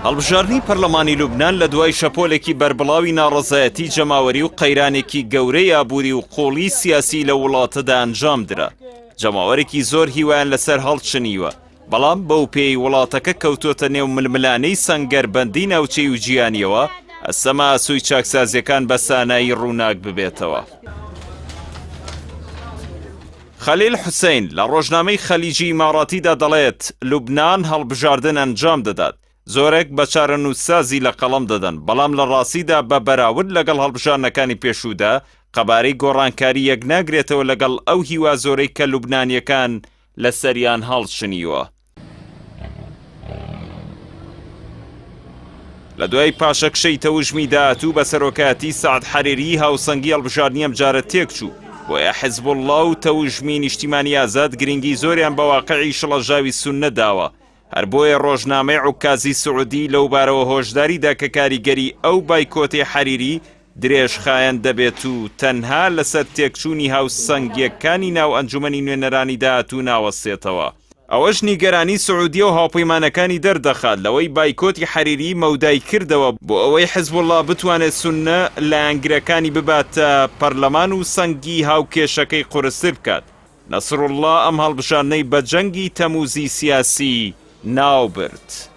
هەڵبژاردننی پەرلەمانی لوبنان لە دوای شەپۆلێکی بەربڵاوی ناڕەزایەتی جەماوەری و قەیرانێکی گەورەی ئابووری و قۆڵی سیاسی لە وڵاتەدا ئەنجام درا. جەماوەرێکی زۆر هیوایان لەسەر هەڵچنیوە، بەڵام بەو پێی وڵاتەکە کەوتۆتە نێو ململانەی سەنگەربەندی ناوچەی و جیهانیەوە، ئەسەما ئاسووی چاکسازیەکان بە سانایی ڕووناک ببێتەوە. خەلیل حوسەین لە ڕۆژنامەی خەلیجی ئیماڕاتیدا دەڵێت لوبنان هەڵبژاردن ئەنجام دەدات. زۆرێک بە چارەنووسسازی لە قەڵەم دەدەن، بەڵام لە ڕاستیدا بە بەراورد لەگەڵ هەڵبژاردنەکانی پێشوودا قەبارەی گۆڕانکاری یەک ناگرێتەوە لەگەڵ ئەو هیوا زۆرەی کە لوبنانیەکان لە سەریان هەڵچنیوە. لە دوای پاشەکشەی تەوژمی داهاتوو بە سەرۆکایەتی سەعد حەریری هاوسەنگی هەڵبژاردننی ئەم جارە تێکچوو، بۆیە حیزب الله و تەوژمی نیشتیمانی ئازاد گرنگی زۆریان بە واقعی شڵەژاوی سوننە داوە. هەر بۆیە ڕۆژنامەی عوکازی سعودی لەوبارەوە هۆشداریدا کە کاریگەری ئەو بایکۆتی حەریری درێژخایەن دەبێت و تەنها لەسەر تێکچوونی هاوسەنگیەکانی ناو ئەنجومەنی نوێنەرانی داهاتوو ناوەسێتەوە. ئەوەش نیگەرانی سعودیە و هاوپەیمانەکانی دەردەخات لەوەی بایکۆتی حەریری مەودای کردەوە بۆ ئەوەی حیزب الله بتوانێت سوننە لایەنگرەکانی بباتە پەرلەمان و سەنگی هاوکێشەکەی قورستر بکات. نەسڕوڵڵا ئەم هەڵبژاردنەی بە جەنگی تەموزی سیاسی ناوبرد.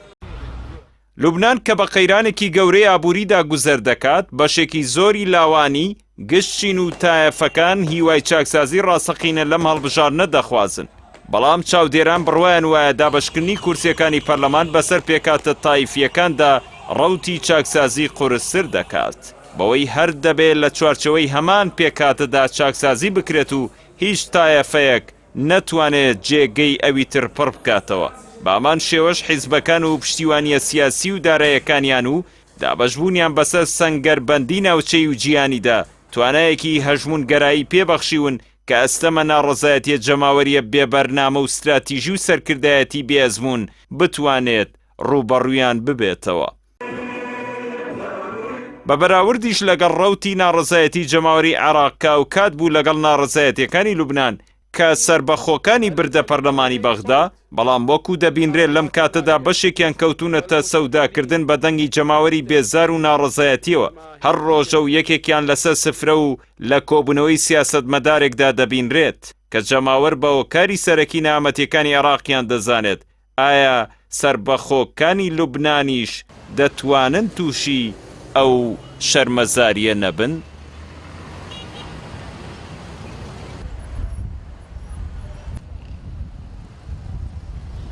لوبنان کە بە قەیرانێکی گەورەی ئابووریدا گوزەر دەکات، بەشێکی زۆری لاوانی گشتچین و تایەفەکان هیوای چاکسازی ڕاستەقینە لەم هەڵبژاردنە دەخوازن. بەڵام چاودێران بڕوایان وایە دابەشکردنی کورسیەکانی پەرلەمان بەسەر پێکاتە تایفیەکاندا ڕەوتی چاکسازی قورستر دەکات، بەوەی هەر دەبێت لە چوارچەوەی هەمان پێکاتەدا چاکسازی بکرێت و هیچ تایەفەیەک نەتوانێت جێگەی ئەوی تر پڕ بکاتەوە. بامان شێوەش حیزبەکان و پشتیوانیە سیاسی و دارایەکانیان و دابەشبوونیان بەسەر سەنگەربەندی ناوچەی و جیهانیدا توانایەکی هەژمونگەرایی پێبەخشیون کە ئەستەمە ناڕەزایەتیە جەماوەریە بێبەرنامە و استراتیژی و سەرکردایەتی بێزمون بتوانێت ڕوبەڕوویان ببێتەوە. بە بەراوردیش لەگەڵ ڕەوتی ناڕەزایەتی جەماوەری عێراق کات بوو لەگەڵ ناڕەزایەتیەکانی لوبنان کە سربەخۆکانی بردە پەرلەمانی بەغدا، بەڵام وەکو دەبینرێت لەم کاتەدا بەشێکیان کەوتونەتە سەوداکردن بە دەنگی جەماوەری بێزار و ناڕەزایەتیەوە. هەر ڕۆژە و یەکێکیان لەسەر سفرە و لە کۆبوونەوەی سیاسەتمەدارێکدا دەبینرێت کە جەماوەر بە هۆکاری سەرەکی نامەتیەکانی عێراقیان دەزانێت. ئایا سربەخۆکانی لوبنانیش دەتوانن تووشی ئەو شەرمەزاریە نەبن؟